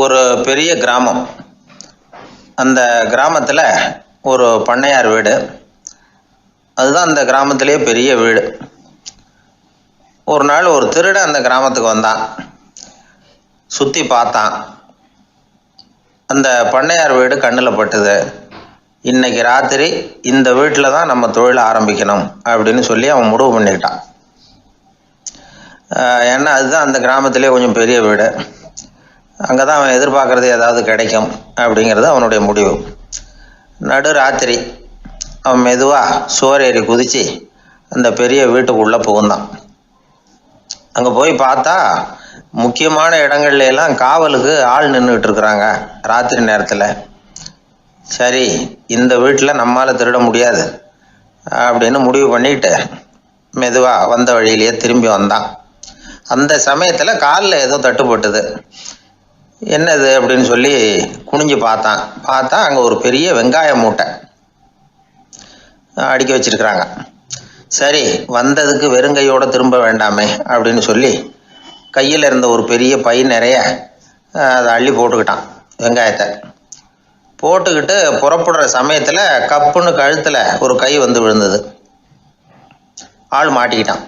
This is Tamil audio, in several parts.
ஒரு பெரிய கிராமம். அந்த கிராமத்தில் ஒரு பண்ணையார் வீடு. அதுதான் அந்த கிராமத்திலே பெரிய வீடு. ஒரு நாள் ஒரு திருடன் அந்த கிராமத்துக்கு வந்தான். சுற்றி பார்த்தான். அந்த பண்ணையார் வீடு கண்ணில் பட்டுது. இன்னைக்கு ராத்திரி இந்த வீட்டில் தான் நம்ம தொழிலை ஆரம்பிக்கணும் அப்படின்னு சொல்லி அவன் முடிவு பண்ணிக்கிட்டான். ஏன்னா அதுதான் அந்த கிராமத்திலே கொஞ்சம் பெரிய வீடு. அங்கே தான் அவன் எதிர்பார்க்குறது ஏதாவது கிடைக்கும் அப்படிங்கிறது அவனுடைய முடிவு. நடு ராத்திரி அவன் மெதுவாக சுவர் ஏறி குதித்து அந்த பெரிய வீட்டுக்குள்ளே புகுந்தான். அங்கே போய் பார்த்தா முக்கியமான இடங்கள்ல எல்லாம் காவலுக்கு ஆள் நின்றுட்டு இருக்கிறாங்க ராத்திரி நேரத்தில். சரி, இந்த வீட்டில் நம்மால் திருட முடியாது அப்படின்னு முடிவு பண்ணிட்டு மெதுவாக வந்த வழியிலேயே திரும்பி வந்தான். அந்த சமயத்தில் காலில் ஏதோ தட்டுப்பட்டுது. என்னது அப்படின்னு சொல்லி குனிஞ்சு பார்த்தா அங்கே ஒரு பெரிய வெங்காய மூட்டை அடுக்கி வச்சிருக்கிறாங்க. சரி, வந்ததுக்கு வெறுங்கையோடு திரும்ப வேண்டாமே அப்படின்னு சொல்லி கையில் இருந்த ஒரு பெரிய பை நிறைய அதை அள்ளி போட்டுக்கிட்டான். வெங்காயத்தை போட்டுக்கிட்டு புறப்படுற சமயத்தில் கப்புன்னு கழுத்தில் ஒரு கை வந்து விழுந்தது. ஆள் மாட்டிக்கிட்டான்.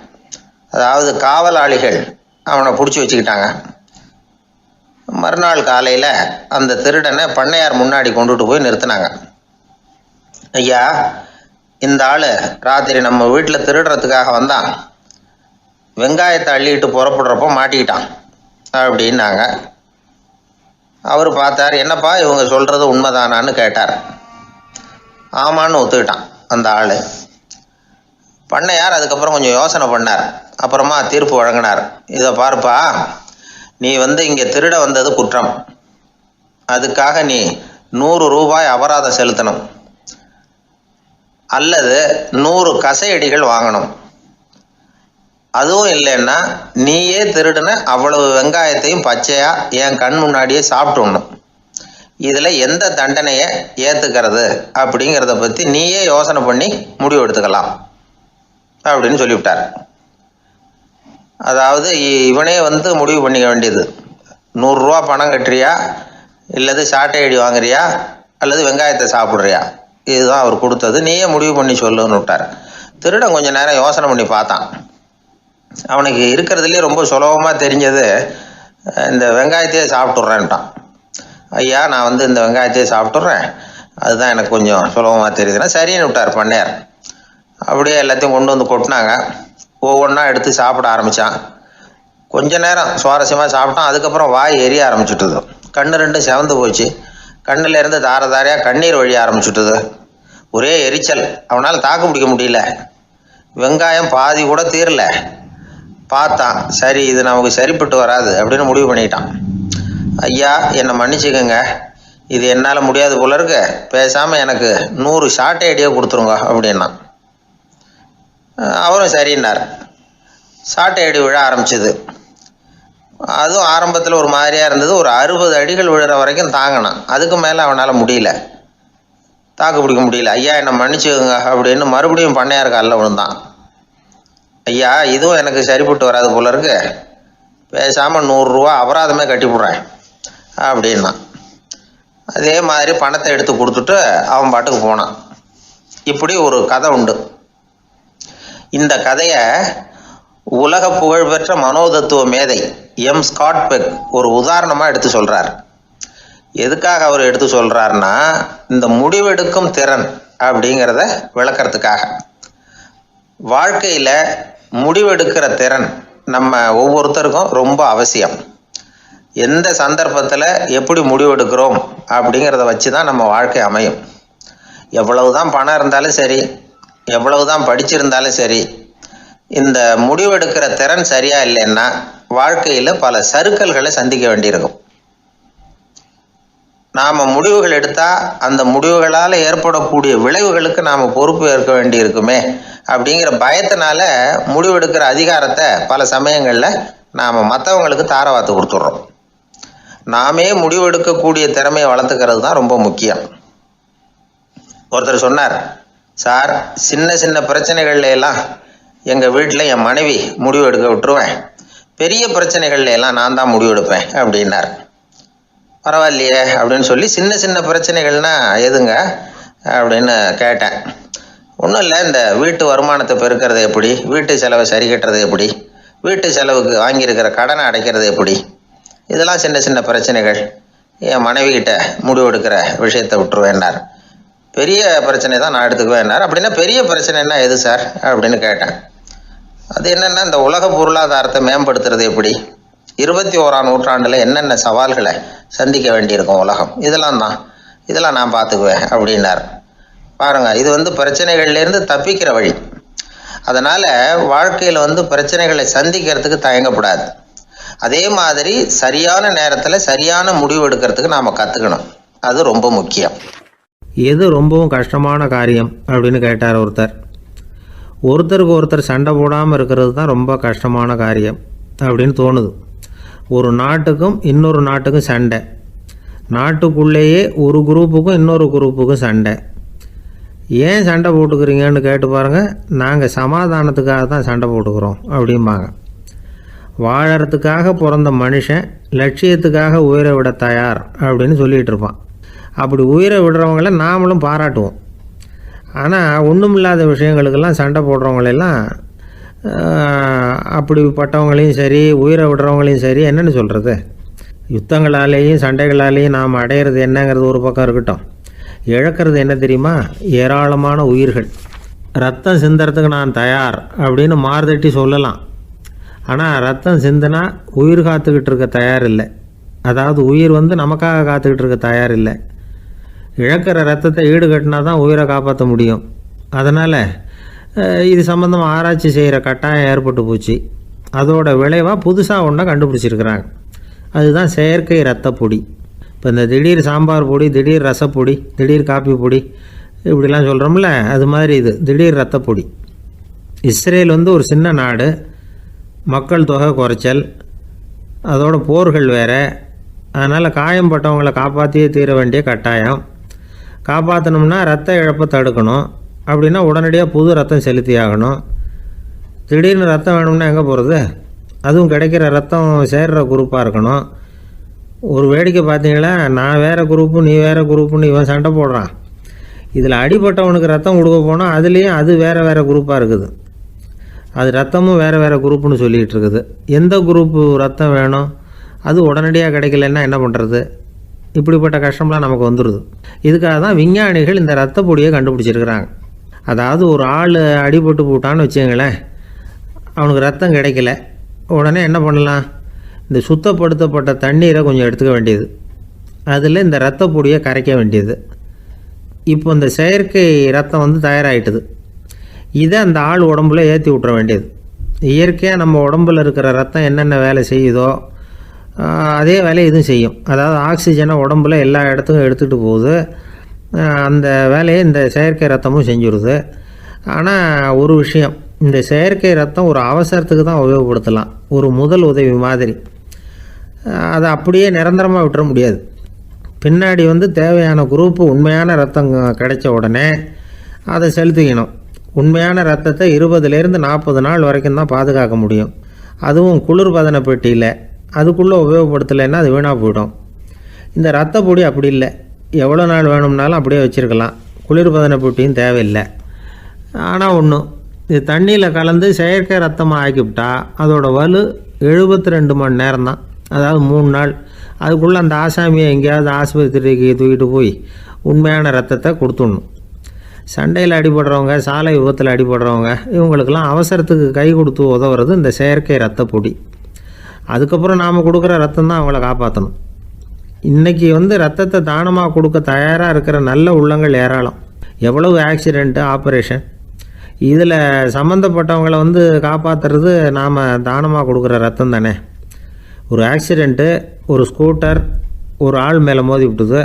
அதாவது காவலாளிகள் அவனை பிடிச்சி வச்சுக்கிட்டாங்க. மறுநாள் காலையில் அந்த திருடனை பண்ணையார் முன்னாடி கொண்டுட்டு போய் நிறுத்தினாங்க. ஐயா, இந்த ஆள் ராத்திரி நம்ம வீட்டில் திருடுறதுக்காக வந்தான். வெங்காயத்தை அள்ளிட்டு புறப்படுறப்போ மாட்டிக்கிட்டான் அப்படின்னாங்க. அவர் பார்த்தார். என்னப்பா இவங்க சொல்கிறது உண்மைதானான்னு கேட்டார். ஆமான்னு ஒத்துக்கிட்டான் அந்த ஆள். பண்ணையார் அதுக்கப்புறம் கொஞ்சம் யோசனை பண்ணார். அப்புறமா தீர்ப்பு வழங்கினார். இதை பாருப்பா, நீ இங்கே திருட வந்தது குற்றம். அதுக்காக நீ 100 ரூபாய் அபராதம் செலுத்தணும், அல்லது 100 கசையடிகள் வாங்கணும். அதுவும் இல்லைன்னா நீயே திருடுன அவ்வளவு வெங்காயத்தையும் பச்சையா என் கண் முன்னாடியே சாப்பிட்டுடணும். இதில் எந்த தண்டனையை ஏற்றுக்கிறது அப்படிங்கிறத பற்றி நீயே யோசனை பண்ணி முடிவு எடுத்துக்கலாம் அப்படின்னு சொல்லிவிட்டார். அதாவது இவனே முடிவு பண்ணிக்க வேண்டியது. 100 ரூபா பணம் கட்டுறியா, இல்லது சாட்டை அடி வாங்குறியா, அல்லது வெங்காயத்தை சாப்பிட்றியா, இதுதான் அவர் கொடுத்தது. நீயே முடிவு பண்ணி சொல்லுன்னு விட்டார். திருடன் கொஞ்சம் நேரம் யோசனை பண்ணி பார்த்தான். அவனுக்கு இருக்கிறதுலே ரொம்ப சுலபமாக தெரிஞ்சது இந்த வெங்காயத்தையே சாப்பிட்டுட்றேன்ட்டான். ஐயா, நான் இந்த வெங்காயத்தையே சாப்பிட்டுட்றேன், அதுதான் எனக்கு கொஞ்சம் சுலபமாக தெரியுதுன்னா சரின்னு விட்டார் பண்ணையார். அப்படியே எல்லாத்தையும் கொண்டு வந்து கொட்டினாங்க. ஒவ்வொன்றா எடுத்து சாப்பிட ஆரம்பித்தான். கொஞ்ச நேரம் சுவாரஸ்யமாக சாப்பிட்டான். அதுக்கப்புறம் வாய் எரிய ஆரம்பிச்சுட்டுது. கண்ணு ரெண்டும் செவந்து போச்சு. கண்ணில் இருந்து தார தாரையாக கண்ணீர் வழிய ஆரம்பிச்சுட்டுது. ஒரே எரிச்சல். அவனால் தாக்கு பிடிக்க முடியல. வெங்காயம் பாதி கூட தீரல. பார்த்தான், சரி இது நமக்கு சரிப்பட்டு வராது அப்படின்னு முடிவு பண்ணிட்டான். ஐயா, என்னை மன்னிச்சுக்கோங்க, இது என்னால் முடியாது போல இருக்கு, பேசாமல் எனக்கு 100 சாட்டை அடியாக கொடுத்துருங்க அப்படின்னா. அவரும் சரின்னார். சாட்டை அடி விழ ஆரம்பிச்சது. அதுவும் ஆரம்பத்தில் ஒரு மாதிரியாக இருந்தது. ஒரு 60 அடிகள் விழுற வரைக்கும் தாங்கினான். அதுக்கு மேலே அவனால் முடியல, தாக்கு பிடிக்க முடியல. ஐயா, என்னை மன்னிச்சுக்கோங்க அப்படின்னு மறுபடியும் பண்ணையார் காலில் விழுந்தான். ஐயா, இதுவும் எனக்கு சரிப்பட்டு வராது போல இருக்கு, பேசாமல் 100 ரூபா அபராதமே கட்டிவிடுறேன் அப்படின்னா. அதே மாதிரி பணத்தை எடுத்து கொடுத்துட்டு அவன் பாட்டுக்கு போனான். இப்படி ஒரு கதை உண்டு. இந்த கதையை உலக புகழ்பெற்ற மனோதத்துவ மேதை எம் ஸ்காட் பெக் ஒரு உதாரணமாக எடுத்து சொல்கிறார். எதுக்காக அவர் எடுத்து சொல்கிறாருன்னா, இந்த முடிவெடுக்கும் திறன் அப்படிங்கிறத விளக்கிறதுக்காக. வாழ்க்கையில் முடிவெடுக்கிற திறன் நம்ம ஒவ்வொருத்தருக்கும் ரொம்ப அவசியம். எந்த சந்தர்ப்பத்தில் எப்படி முடிவெடுக்கிறோம் அப்படிங்கிறத வச்சு தான் நம்ம வாழ்க்கை அமையும். எவ்வளவு தான் பணம் இருந்தாலும் சரி, எவ்வளவு தான் படிச்சிருந்தாலும் சரி, இந்த முடிவெடுக்கிற திறன் சரியா இல்லைன்னா வாழ்க்கையில் பல சறுக்கல்களை சந்திக்க வேண்டியிருக்கும். நாம் முடிவுகள் எடுத்தால் அந்த முடிவுகளால் ஏற்படக்கூடிய விளைவுகளுக்கு நாம் பொறுப்பு ஏற்க வேண்டி இருக்குமே அப்படிங்கிற பயத்தினால முடிவெடுக்கிற அதிகாரத்தை பல சமயங்களில் நாம் மற்றவங்களுக்கு தாரவாத்து கொடுத்துட்றோம். நாமே முடிவெடுக்கக்கூடிய திறமையை வளர்த்துக்கிறது தான் ரொம்ப முக்கியம். ஒருத்தர் சொன்னார், சார், சின்ன சின்ன பிரச்சனைகள்ல எல்லாம் எங்கள் வீட்டில் என் மனைவி முடிவு எடுக்க விட்டுருவேன், பெரிய பிரச்சனைகள்ல எல்லாம் நான் தான் முடிவெடுப்பேன் அப்படின்னார். பரவாயில்லையே அப்படின்னு சொல்லி சின்ன சின்ன பிரச்சனைகள்னா எதுங்க அப்படின்னு கேட்டேன். ஒன்றும் இல்லை, இந்த வீட்டு வருமானத்தை பெருக்கிறது எப்படி, வீட்டு செலவை சரி கட்டுறது எப்படி, வீட்டு செலவுக்கு வாங்கியிருக்கிற கடனை அடைக்கிறது எப்படி, இதெல்லாம் சின்ன சின்ன பிரச்சனைகள். என் மனைவி கிட்ட முடிவெடுக்கிற விஷயத்தை விட்டுருவேன்னார். பெரிய பிரச்சனை தான் நான் எடுத்துக்குவேன்னார். அப்படின்னா பெரிய பிரச்சனைன்னா எது சார் அப்படின்னு கேட்டேன். அது என்னென்னா, இந்த உலக பொருளாதாரத்தை மேம்படுத்துறது எப்படி, 21ஆம் நூற்றாண்டில் என்னென்ன சவால்களை சந்திக்க வேண்டியிருக்கும் உலகம், இதெல்லாம் நான் பார்த்துக்குவேன் அப்படின்னார். பாருங்க, இது பிரச்சனைகள்லேருந்து தப்பிக்கிற வழி. அதனால் வாழ்க்கையில் பிரச்சனைகளை சந்திக்கிறதுக்கு தயங்கக்கூடாது. அதே மாதிரி சரியான நேரத்தில் சரியான முடிவு எடுக்கிறதுக்கு நாம் கற்றுக்கணும். அது ரொம்ப முக்கியம். எது ரொம்பவும் கஷ்டமான காரியம் அப்படின்னு கேட்டார் ஒருத்தர். ஒருத்தருக்கு ஒருத்தர் சண்டை போடாமல் இருக்கிறது தான் ரொம்ப கஷ்டமான காரியம் அப்படின்னு தோணுது. ஒரு நாட்டுக்கும் இன்னொரு நாட்டுக்கும் சண்டை, நாட்டுக்குள்ளேயே ஒரு குரூப்புக்கும் இன்னொரு குரூப்புக்கும் சண்டை. ஏன் சண்டை போட்டுக்கிறீங்கன்னு கேட்டு பாருங்கள். நாங்கள் சமாதானத்துக்காக தான் சண்டை போட்டுக்கிறோம் அப்படிம்பாங்க. வாழறதுக்காக பிறந்த மனுஷன் லட்சியத்துக்காக உயிரை விட தயார் அப்படின்னு சொல்லிகிட்டு இருப்பான். அப்படி உயிரை விடுறவங்கள நாமளும் பாராட்டுவோம். ஆனால் ஒன்றுமில்லாத விஷயங்களுக்கெல்லாம் சண்டை போடுறவங்களெல்லாம், அப்படிப்பட்டவங்களையும் சரி உயிரை விடுறவங்களையும் சரி என்னென்னு சொல்கிறது, யுத்தங்களாலேயும் சண்டைகளாலேயும் நாம் அடையிறது என்னங்கிறது ஒரு பக்கம் இருக்கட்டும், இழக்கிறது என்ன தெரியுமா, ஏராளமான உயிர்கள். ரத்தம் சிந்துறதுக்கு நான் தயார் அப்படின்னு மார்தட்டி சொல்லலாம். ஆனால் ரத்தம் சிந்தினா உயிர் காத்துக்கிட்டு இருக்க தயார் இல்லை. அதாவது உயிர் நமக்காக காத்துக்கிட்டு இருக்க தயார் இல்லை. இழக்கிற ரத்தத்தை ஈடுகட்டினா தான் உயிரை காப்பாற்ற முடியும். அதனால் இது சம்மந்தமாக ஆராய்ச்சி செய்கிற கட்டாயம் ஏற்பட்டு போச்சு. அதோட விளைவாக புதுசாக ஒன்றை கண்டுபிடிச்சிருக்கிறாங்க. அதுதான் செயற்கை ரத்த பொடி. இப்போ இந்த திடீர் சாம்பார் பொடி, திடீர் ரசப்பொடி, திடீர் காப்பி பொடி இப்படிலாம் சொல்கிறோம்ல, அது மாதிரி இது திடீர் ரத்த பொடி. இஸ்ரேல் ஒரு சின்ன நாடு, மக்கள் தொகை குறைச்சல், அதோட போர்கள் வேறு. அதனால் காயம்பட்டவங்களை காப்பாற்றியே தீர வேண்டிய கட்டாயம். காப்பாற்றணும்னா ரத்த இழப்பை தடுக்கணும். அப்படின்னா உடனடியாக புது ரத்தம் செலுத்தி ஆகணும். திடீர்னு ரத்தம் வேணும்னா எங்கே போகிறது? அதுவும் கிடைக்கிற ரத்தம் சேர்கிற குரூப்பாக இருக்கணும். ஒரு வேடிக்கை பார்த்தீங்களா, நான் வேறு குரூப்பு நீ வேறு குரூப்புன்னு இவன் சண்டை போடுறான். இதில் அடிபட்டவனுக்கு ரத்தம் கொடுக்க போனால் அதுலேயும் அது வேறு வேறு குரூப்பாக இருக்குது. அது ரத்தமும் வேறு வேறு குரூப்புன்னு சொல்லிகிட்டு இருக்குது. எந்த குரூப்பு ரத்தம் வேணும், அது உடனடியாக கிடைக்கலன்னா என்ன பண்ணுறது? இப்படிப்பட்ட கஷ்டம்லாம் நமக்கு வந்துடுது. இதுக்காக தான் விஞ்ஞானிகள் இந்த ரத்த பொடியை கண்டுபிடிச்சிருக்கிறாங்க. அதாவது ஒரு ஆள் அடிபட்டு போட்டான்னு வச்சுங்களேன், அவனுக்கு ரத்தம் கிடைக்கல, உடனே என்ன பண்ணலாம், இந்த சுத்தப்படுத்தப்பட்ட தண்ணீரை கொஞ்சம் எடுத்துக்க வேண்டியது, அதில் இந்த ரத்த பொடியை கரைக்க வேண்டியது. இப்போ இந்த செயற்கை ரத்தம் தயாராகிட்டுது. இதை அந்த ஆள் உடம்புல ஏற்றி விட்டுற வேண்டியது. இயற்கையாக நம்ம உடம்பில் இருக்கிற ரத்தம் என்னென்ன வேலை செய்யுதோ அதே வேலையை இதுவும் செய்யும். அதாவது ஆக்சிஜனை உடம்புல எல்லா இடத்துக்கும் எடுத்துகிட்டு போகுது. அந்த வேலையை இந்த செயற்கை ரத்தமும் செஞ்சுருது. ஆனால் ஒரு விஷயம், இந்த செயற்கை ரத்தம் ஒரு அவசரத்துக்கு தான் உபயோகப்படுத்தலாம், ஒரு முதல் உதவி மாதிரி. அதை அப்படியே நிரந்தரமாக விட்டுற முடியாது. பின்னாடி தேவையான குரூப்பு உண்மையான ரத்தம் கிடைச்ச உடனே அதை செலுத்திக்கணும். உண்மையான ரத்தத்தை 20லேருந்து 40 நாள் வரைக்கும் தான் பாதுகாக்க முடியும். அதுவும் குளிர்பதன பெட்டியில். அதுக்குள்ளே உபயோகப்படுத்தலைன்னா அது வீணாக போயிடும். இந்த ரத்த பொடி அப்படி இல்லை, எவ்வளோ நாள் வேணும்னாலும் அப்படியே வச்சுருக்கலாம். குளிர்பதன பெட்டியும் தேவையில்லை. ஆனால் ஒன்று, இது தண்ணியில் கலந்து செயற்கை ரத்தமாக ஆக்கிவிட்டா அதோட வலு 72 மணி நேரம் தான். அதாவது 3 நாள். அதுக்குள்ளே அந்த ஆசாமியை எங்கேயாவது ஆஸ்பத்திரிக்கு தூக்கிட்டு போய் உண்மையான ரத்தத்தை கொடுத்துடணும். சண்டையில் அடிபடுறவங்க, சாலை விபத்தில் அடிபடுறவங்க, இவங்களுக்கெல்லாம் அவசரத்துக்கு கை கொடுத்து உதவுறது இந்த செயற்கை ரத்த பொடி. அதுக்கப்புறம் நாம் கொடுக்குற ரத்தம் தான் அவங்கள காப்பாற்றணும். இன்றைக்கி ரத்தத்தை தானமாக கொடுக்க தயாராக இருக்கிற நல்ல உள்ளங்கள் ஏராளம். எவ்வளவு ஆக்சிடெண்ட்டு, ஆப்ரேஷன், இதில் சம்மந்தப்பட்டவங்களை காப்பாற்றுறது நாம் தானமாக கொடுக்குற ரத்தம் தானே. ஒரு ஆக்சிடெண்ட்டு, ஒரு ஸ்கூட்டர் ஒரு ஆள் மேலே மோதி விட்டுது,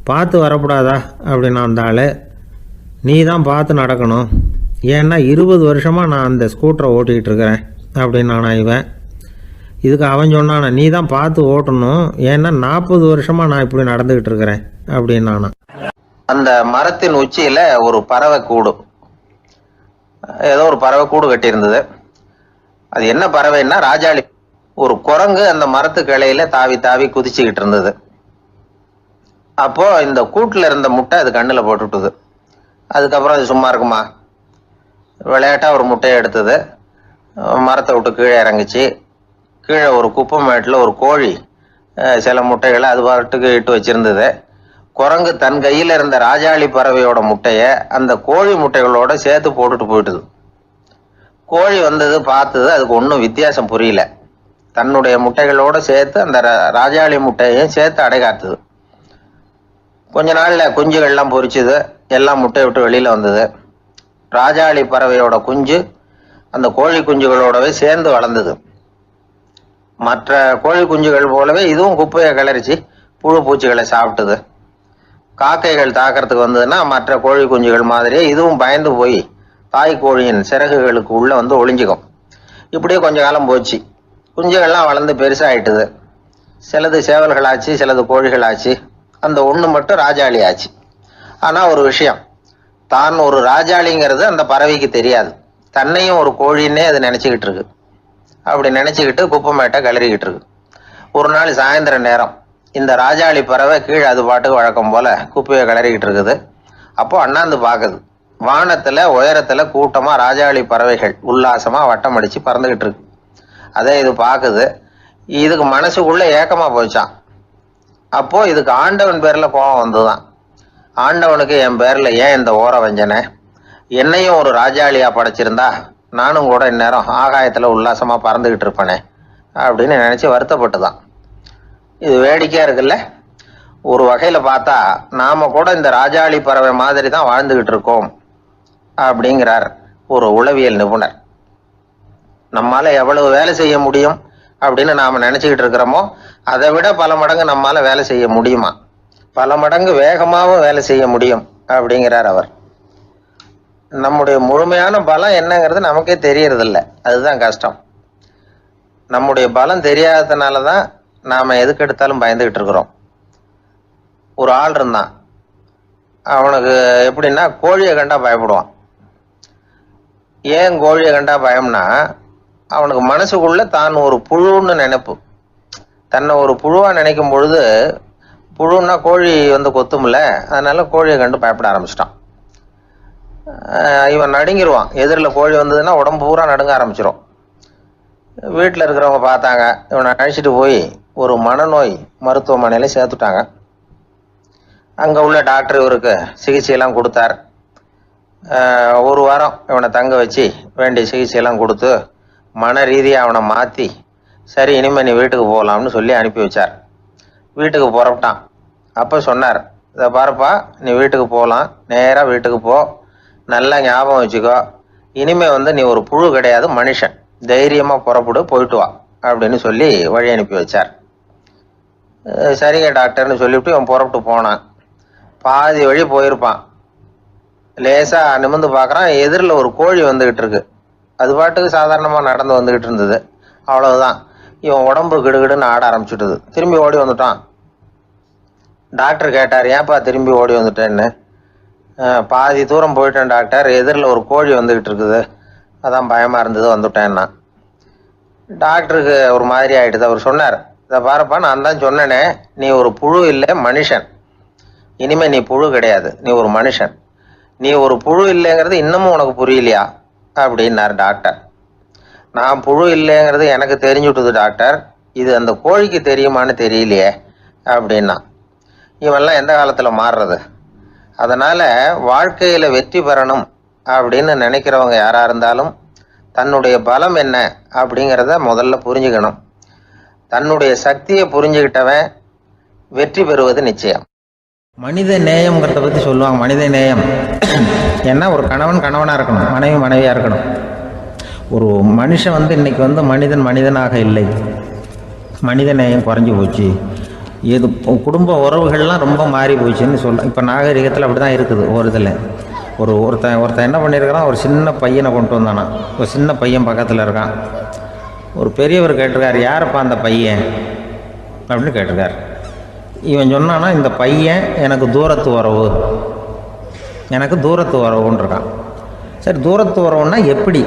பார்த்து வரக்கூடாதா அப்படின்னா அந்த ஆள், நீ தான் பார்த்து நடக்கணும், ஏன்னா 20 வருஷமாக நான் அந்த ஸ்கூட்டரை ஓட்டிகிட்டு இருக்கிறேன் அப்படின்னானா இவன். இதுக்கு அவன் சொன்னானா, நீ தான் பார்த்து ஓட்டணும், ஏன்னா 40 வருஷமாக நான் இப்படி நடந்துக்கிட்டு இருக்கிறேன் அப்படின்னானா. அந்த மரத்தின் உச்சியில் ஒரு பறவை கூடு, ஏதோ ஒரு பறவை கூடு கட்டியிருந்தது. அது என்ன பறவைன்னா ராஜாளி. ஒரு குரங்கு அந்த மரத்து கிளையில தாவி தாவி குதிச்சுக்கிட்டு இருந்தது. அப்போது இந்த கூட்டில் இருந்த முட்டை அது கண்ணில் போட்டுவிட்டுது. அதுக்கப்புறம் அது சும்மா இருக்குமா? விளையாட்டாக ஒரு முட்டையை எடுத்தது, மரத்தை விட்டு கீழே இறங்குச்சு. கீழே ஒரு குப்பை மேட்டில் ஒரு கோழி சில முட்டைகளை அது பாட்டுக்கு இட்டு வச்சிருந்தது. குரங்கு தன் கையில் இருந்த ராஜாளி பறவையோட முட்டையை அந்த கோழி முட்டைகளோட சேர்த்து போட்டுட்டு போயிட்டுது. கோழி வந்தது, பார்த்தது, அதுக்கு ஒன்றும் வித்தியாசம் புரியல. தன்னுடைய முட்டைகளோடு சேர்த்து அந்த ராஜாளி முட்டையையும் சேர்த்து அடைகாத்துது. கொஞ்ச நாளில் குஞ்சுகள்லாம் பொரிச்சுது, எல்லாம் முட்டையை விட்டு வெளியில் வந்தது. ராஜாளி பறவையோட குஞ்சு அந்த கோழி குஞ்சுகளோடவே சேர்ந்து வளர்ந்தது. மற்ற கோழி குஞ்சுகள் போலவே இதுவும் குப்பையை கிளறிச்சு புழு பூச்சிகளை சாப்பிட்டுது. காக்கைகள் தாக்கிறதுக்கு வந்ததுன்னா மற்ற கோழி குஞ்சுகள் மாதிரியே இதுவும் பயந்து போய் தாய் கோழியின் சிறகுகளுக்கு உள்ளே வந்து ஒளிஞ்சிக்கும். இப்படியே கொஞ்ச காலம் போச்சு. குஞ்சுகள்லாம் வளர்ந்து பெருசாகிட்டுது. சிலது சேவல்களாச்சு, சிலது கோழிகளாச்சு. அந்த ஒன்று மட்டும் ராஜாளி ஆச்சு. ஆனால் ஒரு விஷயம், தான் ஒரு ராஜாளிங்கிறது அந்த பறவைக்கு தெரியாது. தன்னையும் ஒரு கோழின்னே அது நினச்சிக்கிட்டு இருக்கு. அப்படி நினச்சிக்கிட்டு குப்பை மேட்டை கிளறிக்கிட்டு இருக்கு. ஒரு நாள் சாயந்தர நேரம் இந்த ராஜாளி பறவை கீழே அது பாட்டுக்கு வழக்கம் போல் குப்பையை கிளறிக்கிட்டு இருக்குது. அப்போது அண்ணாந்து பார்க்குது. வானத்தில் உயரத்தில் கூட்டமாக ராஜாளி பறவைகள் உல்லாசமாக வட்டம் அடித்து பறந்துக்கிட்டு இருக்கு. அதை இது பார்க்குது. இதுக்கு மனசுக்குள்ளே ஏக்கமாக போச்சான். அப்போது இதுக்கு ஆண்டவன் பேரில் கோபம் வந்துதான். ஆண்டவனுக்கு என் பேரில் ஏன் இந்த ஓர வஞ்சனை? என்னையும் ஒரு ராஜாளியாக படைச்சிருந்தா நானும் கூட இந்நேரம் ஆகாயத்தில் உல்லாசமாக பறந்துக்கிட்டு இருப்பேனே அப்படின்னு நினச்சி வருத்தப்பட்டு தான். இது வேடிக்கையாக இருக்குல்ல? ஒரு வகையில் பார்த்தா நாம் கூட இந்த ராஜாளி பறவை மாதிரி தான் வாழ்ந்துக்கிட்டு இருக்கோம் அப்படிங்கிறார் ஒரு உளவியல் நிபுணர். நம்மால் எவ்வளவு வேலை செய்ய முடியும் அப்படின்னு நாம் நினச்சிக்கிட்டு இருக்கிறோமோ அதை விட பல மடங்கு நம்மால் வேலை செய்ய முடியுமா? பல மடங்கு வேகமாகவும் வேலை செய்ய முடியும் அப்படிங்கிறார் அவர். நம்முடைய முழுமையான பலம் என்னங்கிறது நமக்கே தெரியறதில்ல. அதுதான் கஷ்டம். நம்முடைய பலம் தெரியாததுனால தான் நாம் எதுக்கு எடுத்தாலும் பயந்துக்கிட்டு இருக்கிறோம். ஒரு ஆள் இருந்தான். அவனுக்கு எப்படின்னா கோழியை கண்டா பயப்படுவான். ஏன் கோழியை கண்டா பயம்னா, அவனுக்கு மனசுக்குள்ள தான் ஒரு புழுன்னு நினைப்பு. தன்னை ஒரு புழுவாக நினைக்கும் பொழுது, புழுன்னா கோழி வந்து கொத்தும்ல, அதனால கோழியை கண்டு பயப்பட ஆரம்பிச்சிட்டான். இவன் நடுங்கிடுவான். எதிரில் கோழி வந்ததுன்னா உடம்பு பூரா நடுங்க ஆரம்பிச்சிடும். வீட்டில் இருக்கிறவங்க பார்த்தாங்க. இவனை அழைச்சிட்டு போய் ஒரு மனநோய் மருத்துவமனையில் சேர்த்துட்டாங்க. அங்கே உள்ள டாக்டர் இவருக்கு சிகிச்சையெல்லாம் கொடுத்தார். ஒரு வாரம் இவனை தங்க வச்சு வேண்டிய சிகிச்சையெல்லாம் கொடுத்து மன ரீதியாக அவனை மாற்றி, சரி இனிமேல் நீ வீட்டுக்கு போகலாம்னு சொல்லி அனுப்பி வச்சார். வீட்டுக்கு புறப்பட்டான். அப்போ சொன்னார், இதை பாருப்பா, நீ வீட்டுக்கு போகலாம், நேராக வீட்டுக்கு போ, நல்லா ஞாபகம் வச்சுக்கோ, இனிமேல் வந்து நீ ஒரு புழு கிடையாது, மனுஷன், தைரியமாக புறப்படு, போயிட்டு வா அப்படின்னு சொல்லி வழி அனுப்பி வச்சார். சரிங்க டாக்டர்னு சொல்லிவிட்டு இவன் புறப்பட்டு போனான். பாதி வழி போயிருப்பான். லேசாக நிமிர்ந்து பார்க்குறான், எதிரில் ஒரு கோழி வந்துக்கிட்டு இருக்கு. அது பாட்டுக்கு சாதாரணமாக நடந்து வந்துக்கிட்டு இருந்தது. அவ்வளவுதான், இவன் உடம்பு கிடுகிடுன்னு ஆட ஆரம்பிச்சுட்டுது. திரும்பி ஓடி வந்துட்டான். டாக்டர் கேட்டார், ஏன்ப்பா திரும்பி ஓடி வந்துட்டேன்னு. பாதி தூரம் போயிட்டேன் டாக்டர், எதிரில் ஒரு கோழி வந்துக்கிட்டு இருக்குது, அதான் பயமாக இருந்தது, வந்துட்டேன்னா. டாக்டருக்கு ஒரு மாதிரி ஆகிடுது. அவர் சொன்னார், இதை பாருப்பா, நான் தான் சொன்னேனே, நீ ஒரு புழு இல்லை, மனுஷன். இனிமேல் நீ புழு கிடையாது, நீ ஒரு மனுஷன். நீ ஒரு புழு இல்லைங்கிறது இன்னமும் உனக்கு புரியலையா அப்படின்னார் டாக்டர். நான் புழு இல்லைங்கிறது எனக்கு தெரிஞ்சுட்டுது டாக்டர், இது அந்த கோழிக்கு தெரியுமான்னு தெரியலையே அப்படின்னா. இவெல்லாம் எந்த காலத்தில் மாறுறது? அதனால் வாழ்க்கையில் வெற்றி பெறணும் அப்படின்னு நினைக்கிறவங்க யாராக இருந்தாலும் தன்னுடைய பலம் என்ன அப்படிங்கிறத முதல்ல புரிஞ்சுக்கணும். தன்னுடைய சக்தியை புரிஞ்சுக்கிட்டவன் வெற்றி பெறுவது நிச்சயம். மனித நேயம்ங்கிறத பற்றி சொல்லுவாங்க. மனித நேயம் ஏன்னா ஒரு கணவன் கணவனாக இருக்கணும், மனைவி மனைவியாக இருக்கணும். ஒரு மனுஷன் வந்து இன்றைக்கி வந்து மனிதனாக இல்லை, மனித நேயம் குறைஞ்சி போச்சு. இது குடும்ப உறவுகள்லாம் ரொம்ப மாறி போச்சுன்னு சொல்லலாம். இப்போ நாகரிகத்தில் அப்படி தான் இருக்குது. ஒரு இதில் ஒருத்தன் என்ன பண்ணியிருக்கிறான், ஒரு சின்ன பையனை கொண்டு வந்தானா. ஒரு சின்ன பையன் பக்கத்தில் இருக்கான். ஒரு பெரியவர் கேட்டிருக்கார், யாரப்பா அந்த பையன் அப்படின்னு கேட்டிருக்கார். இவன் சொன்னான்னா, இந்த பையன் எனக்கு தூரத்து உறவுன்னு இருக்கான். சரி, தூரத்து உறவுன்னா எப்படி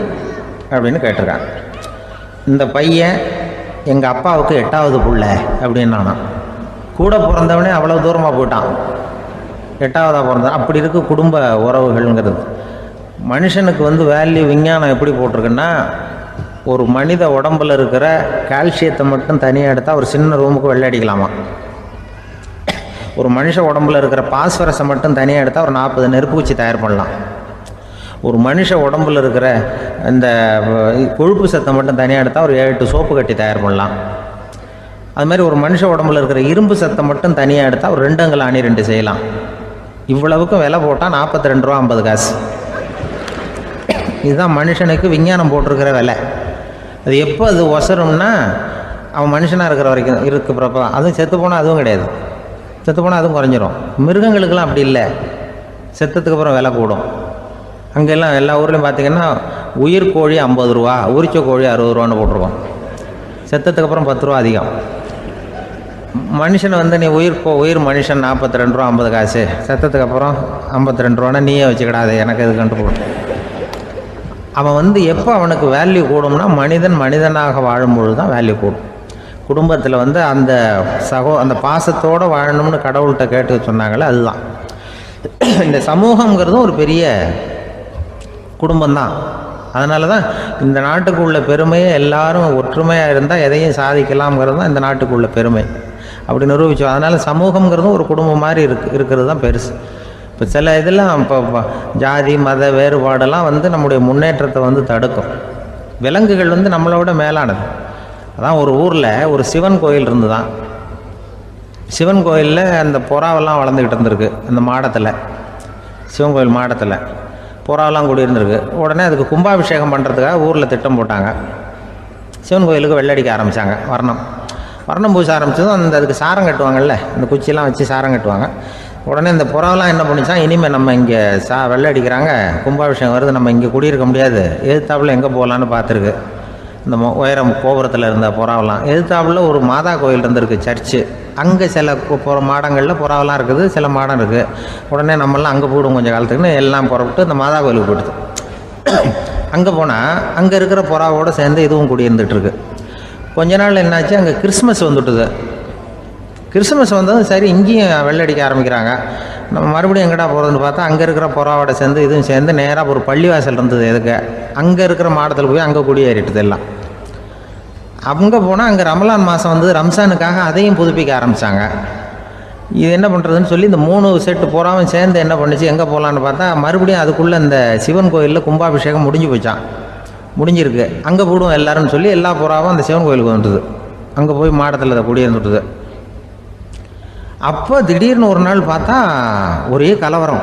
அப்படின்னு கேட்டிருக்கான். இந்த பையன் எங்கள் அப்பாவுக்கு 8வது புள்ள அப்படின்னானா. கூட பிறந்தவனே அவ்வளோ தூரமாக போயிட்டான், 8ஆவதாக பிறந்தான். அப்படி இருக்கு குடும்ப உறவுகள்ங்கிறது. மனுஷனுக்கு வந்து வேல்யூ விஞ்ஞானம் எப்படி போட்டிருக்குன்னா, ஒரு மனித உடம்பில் இருக்கிற கால்சியத்தை மட்டும் தனியாக எடுத்தால் ஒரு சின்ன ரூமுக்கு வெள்ளை அடிக்கலாமா. ஒரு மனுஷ உடம்புல இருக்கிற பாஸ்பரஸை மட்டும் தனியாக எடுத்தால் ஒரு 40 நெருப்பு குச்சி தயார் பண்ணலாம். ஒரு மனுஷ உடம்புல இருக்கிற இந்த கொழுப்பு சத்தை மட்டும் தனியாக எடுத்தால் ஒரு 7 சோப்பு கட்டி தயார் பண்ணலாம். அது மாதிரி ஒரு மனுஷ உடம்புல இருக்கிற இரும்பு சத்தை மட்டும் தனியாக எடுத்தால் ஒரு 2 அங்குல ஆணி 2 செய்யலாம். இவ்வளவுக்கும் விலை போட்டால் 42 ரூபா 50 காசு. இதுதான் மனுஷனுக்கு விஞ்ஞானம் போட்டிருக்கிற விலை. அது எப்போ அது ஒசரும்னா அவன் மனுஷனாக இருக்கிற வரைக்கும் இருக்கிறப்ப தான். அதுவும் செத்து போனால் அதுவும் கிடையாது, செத்து போனால் அதுவும் குறைஞ்சிரும். மிருகங்களுக்கெல்லாம் அப்படி இல்லை, செத்ததுக்கு அப்புறம் விலை கூடும். அங்கெல்லாம் எல்லா ஊர்லேயும் பார்த்திங்கன்னா உயிர் கோழி 50 ரூபா, உரிச்ச கோழி 60 ரூபான்னு போட்டிருக்கோம். செத்ததுக்கு அப்புறம் 10 ரூபா அதிகம். மனுஷனை வந்து நீ உயிர் மனுஷன் 42 ரூபா 50 காசு, செத்ததுக்கு அப்புறம் 52 ரூபான்னா நீயே வச்சுக்கிடாது, எனக்கு இது கண்டு போடும். அவன் வந்து எப்போ அவனுக்கு வேல்யூ கூடும்னா மனிதனாக வாழும்பொழுது தான் வேல்யூ கூடும். குடும்பத்தில் வந்து அந்த பாசத்தோடு வாழணும்னு கடவுள்கிட்ட கேட்டு சொன்னாங்களே, அதுதான் இந்த சமூகங்கிறதும் ஒரு பெரிய குடும்பம்தான். அதனால தான் இந்த நாட்டுக்கு உள்ள பெருமையை எல்லாரும் ஒற்றுமையாக இருந்தால் எதையும் சாதிக்கலாம்ங்கிறது தான் இந்த நாட்டுக்கு உள்ள பெருமை. அப்படி நிரூபித்தோம். அதனால் சமூகங்கிறதும் ஒரு குடும்பம் மாதிரி இருக்கிறது தான் பெருசு. இப்போ சில இதெல்லாம் இப்போ ஜாதி மத வேறுபாடெல்லாம் வந்து நம்முடைய முன்னேற்றத்தை வந்து தடுக்கும். விலங்குகள் வந்து நம்மளோட மேலானது. அதான் ஒரு ஊரில் ஒரு சிவன் கோயில் இருந்து தான், சிவன் கோயிலில் அந்த புறாவெல்லாம் வளர்ந்துக்கிட்டு இருந்திருக்கு. அந்த மாடத்தில், சிவன் கோயில் மாடத்தில் புறாவெல்லாம் குடியிருந்திருக்கு. உடனே அதுக்கு கும்பாபிஷேகம் பண்ணுறதுக்காக ஊரில் திட்டம் போட்டாங்க. சிவன் கோயிலுக்கு வெள்ளடிக்க ஆரம்பித்தாங்க. வர்ணம் பூச ஆரம்பித்ததும் அதுக்கு சாரம் கட்டுவாங்கல்ல, அந்த குச்சியெல்லாம் வச்சு சாரம் கட்டுவாங்க. உடனே இந்த புறாவெல்லாம் என்ன பண்ணிச்சான், இனிமேல் நம்ம இங்கே வெள்ளை அடிக்கிறாங்க, கும்பாபிஷேகம் வருது, நம்ம இங்கே குடியிருக்க முடியாது, எதிர்த்தாப்புல எங்கே போகலான்னு பார்த்துருக்கு. இந்த உயரம் கோபுரத்தில் இருந்த புறாவெல்லாம் எதிர்த்தாப்புல ஒரு மாதா கோயில் இருந்திருக்கு, சர்ச்சு. அங்கே சில மாடங்களில் புறாவெல்லாம் இருக்குது, சில மாடம் இருக்குது. உடனே நம்மளாம் அங்கே போய்டும் கொஞ்சம் காலத்துக்குன்னு எல்லாம் புறப்பட்டு இந்த மாதா கோயிலுக்கு போயிடுது. அங்கே போனால் அங்கே இருக்கிற புறாவோடு சேர்ந்து இதுவும் குடியிருந்துட்டுருக்கு. கொஞ்ச நாள் என்னாச்சு, அங்கே கிறிஸ்மஸ் வந்துட்டுது. கிறிஸ்மஸ் வந்ததும் சரி இங்கேயும் வெள்ளடிக்க ஆரம்பிக்கிறாங்க. நம்ம மறுபடியும் எங்கடா போகிறதுன்னு பார்த்தா அங்கே இருக்கிற புறாவோட சேர்ந்து இதுவும் சேர்ந்து நேராக ஒரு பள்ளிவாசல் இருந்தது. எதுக்கு அங்கே இருக்கிற மாடத்தில் போய் அங்கே குடியேறிட்டுது எல்லாம். அங்கே போனால் அங்கே ரமலான் மாதம் வந்து ரம்ஜானுக்காக அதையும் புதுப்பிக்க ஆரம்பித்தாங்க. இது என்ன பண்ணுறதுன்னு சொல்லி இந்த 3 செட்டு புறாவும் சேர்ந்து என்ன பண்ணிச்சு, எங்கே போகலான்னு பார்த்தா மறுபடியும் அதுக்குள்ளே இந்த சிவன் கோயிலில் கும்பாபிஷேகம் முடிஞ்சிருக்கு. அங்கே போடுவோம் எல்லாருன்னு சொல்லி எல்லா புறாவும் அந்த சிவன் கோயிலுக்கு வந்துட்டுது. அங்கே போய் மாடத்தில் அதை குடியிருந்துட்டுது. அப்போ திடீர்னு ஒரு நாள் பார்த்தா ஒரே கலவரம்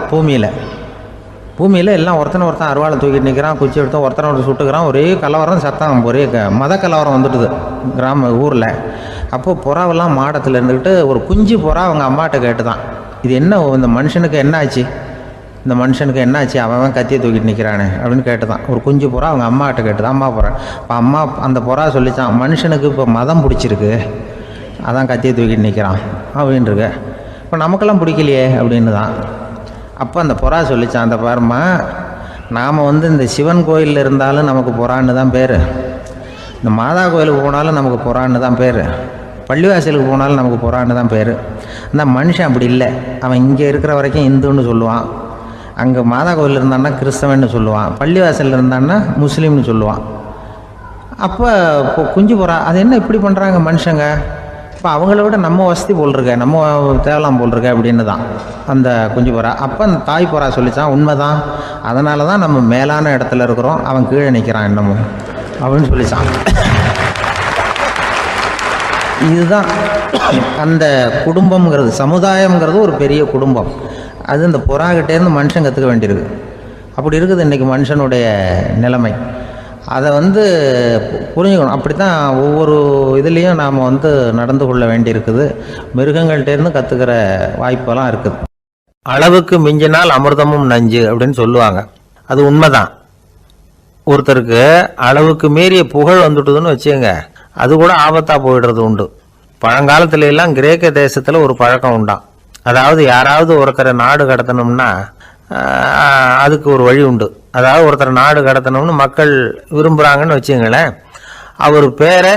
பூமியில் எல்லாம் ஒருத்தன் அருவாளை தூக்கிட்டு நிற்கிறான், குச்சி எடுத்து ஒருத்தனை சுட்டுக்கிறான். ஒரே கலவரம், சத்தம், ஒரே மத கலவரம் வந்துட்டுது ஊரில். அப்போது புறாவெல்லாம் மாடத்தில் இருந்துக்கிட்டு ஒரு குஞ்சு புறா அவங்க அம்மாட்ட கேட்டு தான், இது என்ன இந்த மனுஷனுக்கு என்னாச்சு, அவன் கத்தியை தூக்கிட்டு நிற்கிறானே அப்படின்னு கேட்டு தான். ஒரு குஞ்சு புறா அவங்க அம்மாட்ட கேட்டு தான், அம்மா புறா. இப்போ அம்மா அந்த புறா சொல்லித்தான், மனுஷனுக்கு இப்போ மதம் பிடிச்சிருக்கு, அதான் கத்தியை தூக்கிட்டு நிற்கிறான் அப்படின்ருக்கு. இப்போ நமக்கெல்லாம் பிடிக்கலையே அப்படின்னு தான். அப்போ அந்த புறா சொல்லித்தான், அந்த பாருமா, நாம் வந்து இந்த சிவன் கோயிலில் இருந்தாலும் நமக்கு புறான்னு தான் பேர், இந்த மாதா கோயிலுக்கு போனாலும் நமக்கு புறான்னு தான் பேர், பள்ளிவாசலுக்கு போனாலும் நமக்கு புறான்னு தான் பேர். அந்த மனுஷன் அப்படி இல்லை. அவன் இங்கே இருக்கிற வரைக்கும் இந்துன்னு சொல்லுவான், அங்கே மாதா கோயில் இருந்தான்னா கிறிஸ்தவன்னு சொல்லுவான், பள்ளிவாசலில் இருந்தான்னா முஸ்லீம்னு சொல்லுவான். அப்போ குஞ்சு புறா அது என்ன இப்படி பண்ணுறாங்க மனுஷங்க, இப்போ அவங்கள விட நம்ம வசதி போல் இருக்க, நம்ம தேவலாம் போல் இருக்க அப்படின்னு தான் அந்த குஞ்சு புறா. அப்போ அந்த தாய் புறா சொல்லித்தான், உண்மைதான், அதனால தான் நம்ம மேலான இடத்துல இருக்கிறோம், அவன் கீழே நிற்கிறான் என்னமோ அப்படின்னு சொல்லித்தான். இதுதான் அந்த குடும்பம்ங்கிறது, சமுதாயம்ங்கிறது ஒரு பெரிய குடும்பம். அது இந்த புறாக்கிட்டேருந்து மனுஷன் கற்றுக்க வேண்டியிருக்கு. அப்படி இருக்குது இன்றைக்கி மனுஷனுடைய நிலைமை. அதை வந்து புரிஞ்சுக்கணும். அப்படி தான் ஒவ்வொரு இதுலேயும் நாம் வந்து நடந்து கொள்ள வேண்டியிருக்குது. மிருகங்கள்டேருந்து கற்றுக்கிற வாய்ப்பெல்லாம் இருக்குது. அளவுக்கு மிஞ்சினால் அமிர்தமும் நஞ்சு அப்படின்னு சொல்லுவாங்க. அது உண்மைதான். ஒருத்தருக்கு அளவுக்கு மீறிய புகழ் வந்துட்டுதுன்னு வச்சுங்க, அது கூட ஆபத்தாக போயிடுறது உண்டு. பழங்காலத்துல எல்லாம் கிரேக்க தேசத்தில் ஒரு பழக்கம் உண்டாம். அதாவது யாராவது ஒருத்தரை நாடு கடத்தணும்னா அதுக்கு ஒரு வழி உண்டு. அதாவது ஒருத்தரை நாடு கடத்தணும்னு மக்கள் விரும்புகிறாங்கன்னு வச்சுங்களேன், அவர் பேரை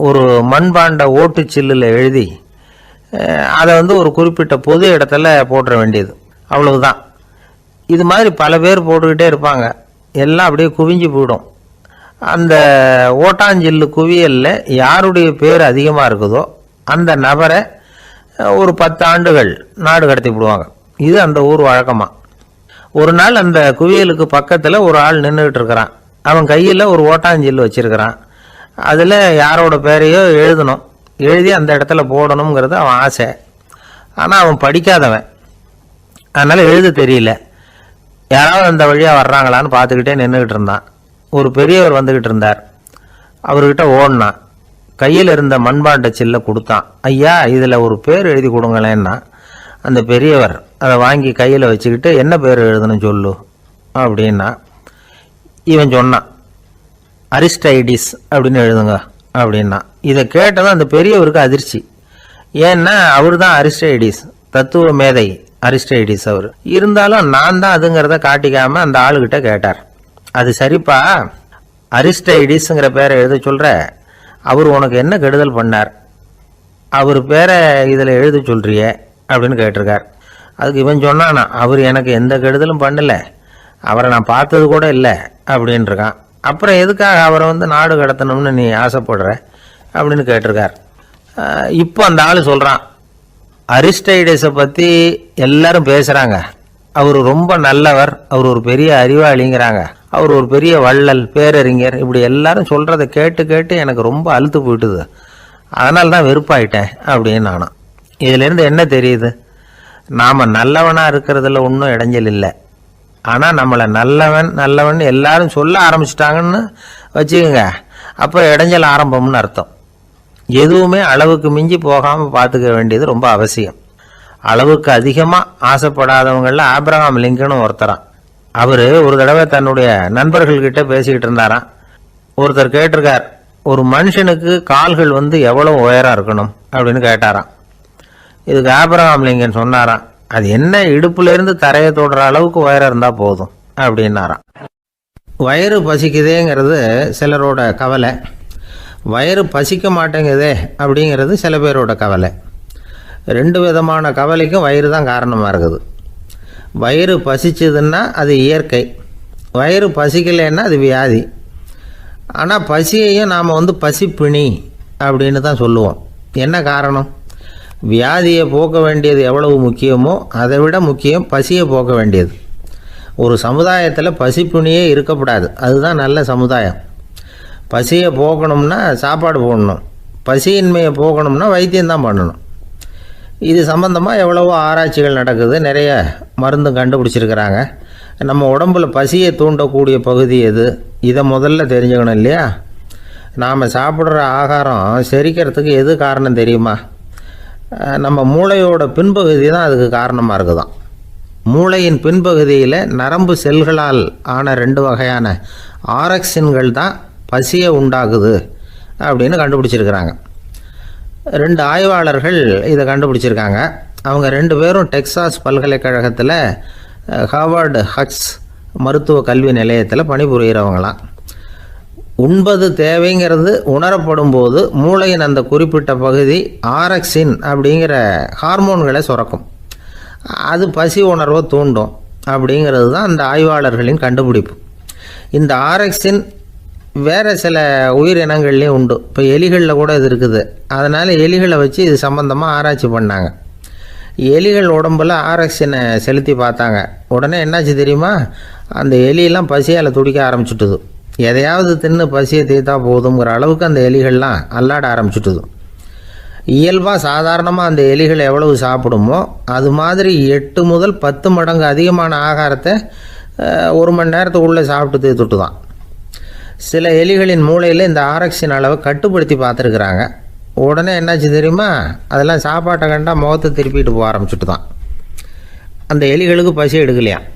ஒரு மண்பாண்ட ஓட்டுச்சில்லில் எழுதி அதை ஒரு குறிப்பிட்ட பொது இடத்துல போட்டுற வேண்டியது, அவ்வளவுதான். இது மாதிரி பல பேர் போட்டுக்கிட்டே இருப்பாங்க, எல்லாம் அப்படியே குவிஞ்சு போயிடும். அந்த ஓட்டாஞ்சில்லு குவியலில் யாருடைய பேர் அதிகமாக இருக்குதோ அந்த நபரை ஒரு 10 ஆண்டுகள் நாடு கடத்தி விடுவாங்க. இது அந்த ஊர் வழக்கமாக. ஒரு நாள் அந்த குவியலுக்கு பக்கத்தில் ஒரு ஆள் நின்றுக்கிட்டு இருக்கிறான். அவன் கையில் ஒரு ஓட்டாஞ்சில்லு வச்சிருக்கிறான். அதில் யாரோட பேரையோ எழுதணும், எழுதி அந்த இடத்துல போடணுங்கிறது அவன் ஆசை. ஆனால் அவன் படிக்காதவன், அதனால் எழுத தெரியல. யாராவது அந்த வழியாக வர்றாங்களான்னு பார்த்துக்கிட்டே நின்றுக்கிட்டு இருந்தான். ஒரு பெரியவர் வந்துக்கிட்டு இருந்தார். அவர்கிட்ட ஓடினான். கையில் இருந்த மண்பாண்ட சில்லை கொடுத்தான். ஐயா, இதில் ஒரு பேர் எழுதி கொடுங்களேன்னா அந்த பெரியவர் அதை வாங்கி கையில் வச்சுக்கிட்டு, என்ன பேர் எழுதணும் சொல்லு அப்படின்னா. இவன் சொன்னான், அரிஸ்டைடிஸ் அப்படின்னு எழுதுங்க அப்படின்னா. இதை கேட்டதும் அந்த பெரியவருக்கு அதிர்ச்சி. ஏன்னா அவர் தான் அரிஸ்டைடிஸ், தத்துவ மேதை அரிஸ்டைடிஸ் அவர். இருந்தாலும் நான் தான் அதுங்கிறத காட்டிக்காம அந்த ஆளுகிட்ட கேட்டார். அது சரிப்பா, அரிஸ்டைடிஸ்ங்கிற பேரை எழுத சொல்ற, அவர் உனக்கு என்ன கெடுதல் பண்ணார், அவர் பேரை இதில் எழுத சொல்றியே அப்படின்னு கேட்டிருக்கார். அதுக்கு இவன் சொன்னானா, அவர் எனக்கு எந்த கெடுதலும் பண்ணல, அவரை நான் பார்த்தது கூட இல்லை அப்படின்ட்டுருக்கான். அப்புறம் எதுக்காக அவரை நாடு கடத்தணும்னு நீ ஆசைப்படுற அப்படின்னு கேட்டிருக்கார். இப்போ அந்த ஆள் சொல்கிறான், அரிஸ்டைடஸை பற்றி எல்லாரும் பேசுகிறாங்க, அவர் ரொம்ப நல்லவர், அவர் ஒரு பெரிய அறிவாளிங்கிறாங்க, அவர் ஒரு பெரிய வள்ளல் பேரறிஞர், இப்படி எல்லாரும் சொல்கிறத கேட்டு கேட்டு எனக்கு ரொம்ப அழுத்து போயிட்டுது, அதனால தான் வெறுப்பாயிட்டேன் அப்படின்னு நானும். இதிலேருந்து என்ன தெரியுது, நாம் நல்லவனாக இருக்கிறதுல ஒன்றும் இடைஞ்சல் இல்லை. ஆனால் நம்மளை நல்லவன் நல்லவன் எல்லாரும் சொல்ல ஆரம்பிச்சிட்டாங்கன்னு வச்சுக்கோங்க, அப்போ இடைஞ்சல் ஆரம்பம்னு அர்த்தம். எதுவுமே அளவுக்கு மிஞ்சி போகாமல் பார்த்துக்க வேண்டியது ரொம்ப அவசியம். அளவுக்கு அதிகமாக ஆசைப்படாதவங்களில் ஆப்ரஹாம் லிங்கனும் ஒருத்தரான். அவர் ஒரு தடவை தன்னுடைய நண்பர்கள்கிட்ட பேசிக்கிட்டு இருந்தாராம். ஒருத்தர் கேட்டிருக்கார், ஒரு மனுஷனுக்கு கால்கள் எவ்வளோ உயரம் இருக்கணும் அப்படின்னு கேட்டாராம். இதுக்கு ஆப்ரஹாம் லிங்கன் சொன்னாராம், அது என்ன, இடுப்புலேருந்து தரையை தொடுற அளவுக்கு உயரம் இருந்தால் போதும் அப்படின்னாராம். வயிறு பசிக்குதேங்கிறது சிலரோட கவலை, வயிறு பசிக்க மாட்டேங்குதே அப்படிங்கிறது சில பேரோட கவலை. 2 விதமான கவலைக்கும் வயிறு தான் காரணமாக இருக்குது. வயிறு பசிச்சதுன்னா அது இயற்கை, வயிறு பசிக்கலைன்னா அது வியாதி. ஆனால் பசியையும் நாம் பசிப்பிணி அப்படின்னு தான் சொல்லுவோம். என்ன காரணம், வியாதியை போக்க வேண்டியது எவ்வளவு முக்கியமோ அதை விட முக்கியம் பசியை போக்க வேண்டியது. ஒரு சமுதாயத்தில் பசிப்பிணியே இருக்கக்கூடாது, அதுதான் நல்ல சமுதாயம். பசியை போக்கணும்னா சாப்பாடு போடணும், பசியின்மையை போக்கணும்னா வைத்தியம்தான் பண்ணணும். இது சம்பந்தமாக எவ்வளவோ ஆராய்ச்சிகள் நடக்குது, நிறைய மருந்து கண்டுபிடிச்சிருக்கிறாங்க. நம்ம உடம்புல பசியை தூண்டக்கூடிய பகுதி எது, இதை முதல்ல தெரிஞ்சுக்கணும் இல்லையா. நாம் சாப்பிட்ற ஆகாரம் செரிக்கிறதுக்கு எது காரணம் தெரியுமா, நம்ம மூளையோட பின்பகுதி தான் அதுக்கு காரணமாக இருக்குதாம். மூளையின் பின்பகுதியில் நரம்பு செல்களால் ஆன 2 வகையான ஆரக்சின்கள் தான் பசியை உண்டாகுது அப்படின்னு கண்டுபிடிச்சிருக்கிறாங்க. 2 ஆய்வாளர்கள் இதை கண்டுபிடிச்சிருக்காங்க. அவங்க 2 பேரும் டெக்சாஸ் பல்கலைக்கழகத்தில் ஹார்வர்டு ஹக்ஸ் மருத்துவ கல்வி நிலையத்தில் பணிபுரிகிறவங்களாம். உண்பது தேவைங்கிறது உணரப்படும் போது மூளையின் அந்த குறிப்பிட்ட பகுதி ஆரக்சின் அப்படிங்கிற ஹார்மோன்களை சுரக்கும், அது பசி உணர்வை தூண்டும் அப்படிங்கிறது தான் அந்த ஆய்வாளர்களின் கண்டுபிடிப்பு. இந்த ஆரக்சின் வேறு சில உயிரினங்கள்லேயும் உண்டு. இப்போ எலிகளில் கூட இது இருக்குது. அதனால் எலிகளை வச்சு இது சம்பந்தமாக ஆராய்ச்சி பண்ணாங்க. எலிகள் உடம்பில் ஆரக்சினை செலுத்தி பார்த்தாங்க. உடனே என்னாச்சு தெரியுமா, அந்த எலியெல்லாம் பசியால் துடிக்க ஆரம்பிச்சுட்டுது. எதையாவது தின்னு பசியை தீர்த்தா போதுங்கிற அளவுக்கு அந்த எலிகள்லாம் அல்லாட ஆரம்பிச்சுட்டுது. இயல்பாக சாதாரணமாக அந்த எலிகள் எவ்வளவு சாப்பிடுமோ அது மாதிரி 8 முதல் 10 மடங்கு அதிகமான ஆகாரத்தை 1 மணி நேரத்துக்குள்ளே சாப்பிட்டு தீர்த்துட்டு தான். சில எலிகளின் மூளையில் இந்த ஆரக்சின் அளவை கட்டுப்படுத்தி பார்த்துருக்குறாங்க. உடனே என்னாச்சு தெரியுமா, அதெல்லாம் சாப்பாட்டை கண்டா முகத்தை திருப்பிட்டு போக ஆரம்பிச்சுட்டு தான். அந்த எலிகளுக்கு பசி எடுக்கலையாம்.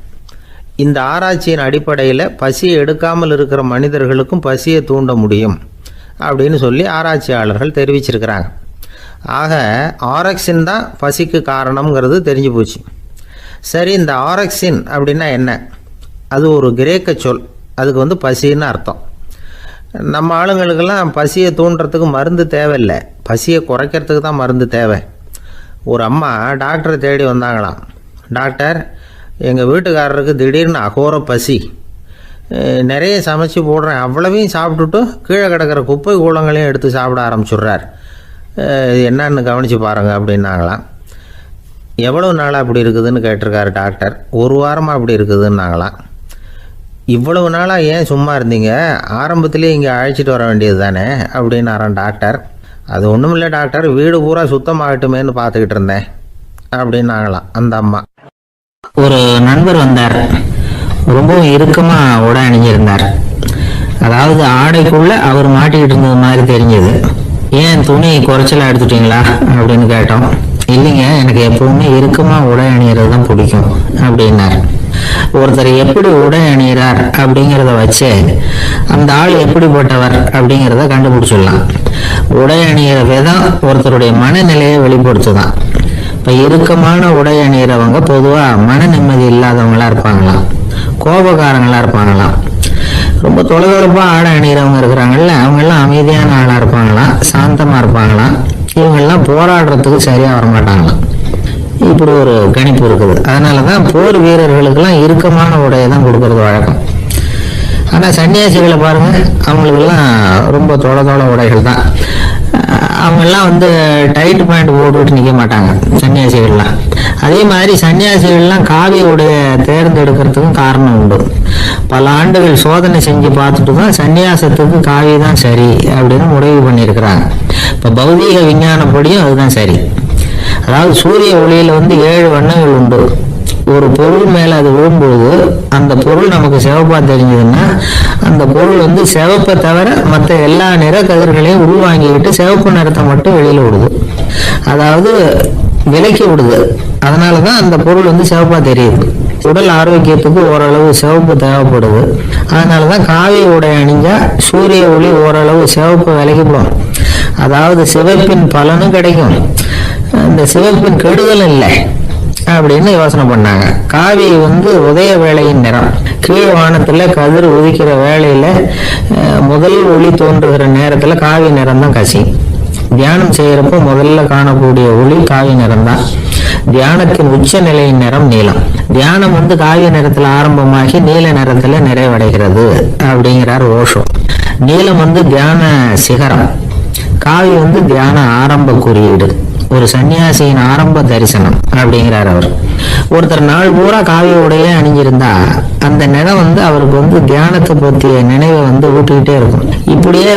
இந்த ஆராய்ச்சியின் அடிப்படையில் பசியை எடுக்காமல் இருக்கிற மனிதர்களுக்கும் பசியை தூண்ட முடியும் அப்படின்னு சொல்லி ஆராய்ச்சியாளர்கள் தெரிவிச்சிருக்கிறாங்க. ஆக ஆரக்சின் தான் பசிக்கு காரணம்ங்கிறது தெரிஞ்சு போச்சு. சரி, இந்த ஆரக்சின் அப்படின்னா என்ன, அது ஒரு கிரேக்க சொல், அதுக்கு பசின்னு அர்த்தம். நம்ம ஆளுங்களுக்கெல்லாம் பசியை தூண்டுறதுக்கு மருந்து தேவையில்லை, பசியை குறைக்கிறதுக்கு தான் மருந்து தேவை. ஒரு அம்மா டாக்டரை தேடி வந்தாங்களாம். டாக்டர், எங்கள் வீட்டுக்காரருக்கு திடீர்னு அகோர பசி, நிறைய சமைச்சு போடுறேன், அவ்வளவையும் சாப்பிட்டுட்டு கீழே கிடக்கிற குப்பை கூலங்களையும் எடுத்து சாப்பிட ஆரம்பிச்சுட்றார், என்னன்னு கவனித்து பாருங்கள் அப்படின்னாங்களாம். எவ்வளோ நாளாக அப்படி இருக்குதுன்னு கேட்டிருக்காரு டாக்டர். 1 வாரமாக அப்படி இருக்குதுன்னாங்களாம். இவ்வளவு நாளாக ஏன் சும்மா இருந்தீங்க, ஆரம்பத்திலே இங்கே அழைச்சிட்டு வர வேண்டியது தானே அப்படின்னாரான் டாக்டர். அது ஒன்றும் இல்லை டாக்டர், வீடு பூரா சுத்தமாகட்டுமேன்னு பார்த்துக்கிட்டு இருந்தேன் அப்படின்னாங்களாம் அந்த அம்மா. ஒரு நண்பர் வந்தார். ரொம்பவும் இறுக்கமாக உடை அணிஞ்சிருந்தார். அதாவது ஆடைக்குள்ளே அவர் மாட்டிக்கிட்டு இருந்தது மாதிரி தெரிஞ்சது. ஏன் துணி குறைச்சலாக எடுத்துட்டீங்களா அப்படின்னு கேட்டோம். இல்லைங்க, எனக்கு எப்பவுமே இறுக்கமாக உடை அணிகிறது தான் பிடிக்கும் அப்படின்னார். ஒருத்தர் எப்படி உடை அணிகிறார் அப்படிங்கிறத வச்சு அந்த ஆள் எப்படிப்பட்டவர் அப்படிங்கிறத கண்டுபிடிச்சிடலாம். உடை அணிகிற விதம் ஒருத்தருடைய மனநிலையை வெளிப்படுத்துதான். இப்போ இறுக்கமான உடை அணிகிறவங்க பொதுவாக மன நிம்மதி இல்லாதவங்களா இருப்பாங்களாம், கோபக்காரங்களா இருப்பாங்களாம். ரொம்ப தொலைதொலைப்பாக ஆடை அணிகிறவங்க இருக்கிறாங்கல்ல, அவங்கெல்லாம் அமைதியான ஆளாக இருப்பாங்களாம், சாந்தமாக இருப்பாங்களாம். இவங்கெல்லாம் போராடுறதுக்கு சரியாக வரமாட்டாங்களாம். இப்படி ஒரு கணிப்பு இருக்குது. அதனால தான் போர் வீரர்களுக்கெல்லாம் இறுக்கமான உடையை தான் கொடுக்கறது வழக்கம். ஆனால் சன்னியாசிகளை பாருங்கள், அவங்களுக்கெல்லாம் ரொம்ப தொலை உடைகள் தான். அவங்கெல்லாம் டைட் பேண்ட் போட்டுக்கிட்டு நிற்க மாட்டாங்க சன்னியாசிகள்லாம். அதே மாதிரி சன்னியாசிகள்லாம் காவி உடைய தேர்ந்தெடுக்கிறதுக்கும் காரணம் உண்டு. பல ஆண்டுகள் சோதனை செஞ்சு பார்த்துட்டு தான் சன்னியாசத்துக்கு காவி தான் சரி அப்படின்னு முடிவு பண்ணியிருக்கிறாங்க. இப்போ பௌதீக விஞ்ஞானப்படியும் அதுதான் சரி. அதாவது சூரிய ஒளியில் 7 வண்ணங்கள் உண்டு. ஒரு பொருள் மேலே அது விழும்போது அந்த பொருள் நமக்கு சிவப்பா தெரிஞ்சதுன்னா அந்த பொருள் சிவப்பை தவிர மற்ற எல்லா நிற கதிர்களையும் உள்வாங்கிக்கிட்டு சிவப்பு நிறத்தை மட்டும் வெளியில் விடுது, அதாவது விலக்கி விடுது. அதனால தான் அந்த பொருள் சிவப்பா தெரியுது. உடல் ஆரோக்கியத்துக்கு ஓரளவு சிவப்பு தேவைப்படுது. அதனால தான் காவி உடை அணிஞ்சா சூரிய ஒளி ஓரளவு சிவப்பு விலகிவிடும். அதாவது சிவப்பின் பலனும் கிடைக்கும், இந்த சிவப்பின் கெடுதலும் இல்லை அப்படின்னு யோசனை பண்ணாங்க. காவி உதய வேளையின் நிறம். கீழ் வானத்துல கதிர் உதிக்கிற வேளையில முதல் ஒளி தோன்றுகிற நேரத்துல காவி நிறம் தான் கசி. தியானம் செய்யறப்போ முதல்ல காணக்கூடிய ஒளி காவி நிறம் தான். தியானத்தின் உச்ச நிலையின் நிறம் நீலம். தியானம் காவி நிறத்துல ஆரம்பமாகி நீல நிறத்துல நிறைவடைகிறது அப்படிங்கிறார் ஓஷோ. நீலம் தியான சிகரம், காவி தியான ஆரம்ப குறியீடு, ஒரு சன்னியாசியின் ஆரம்ப தரிசனம் அப்படிங்கிறார் அவர். ஒருத்தர் நாள் பூரா காவி உடைய அணிஞ்சிருந்தா அந்த நிறம் அவருக்கு தியானத்தை பற்றிய நினைவை ஊட்டிக்கிட்டே இருக்கும். இப்படியே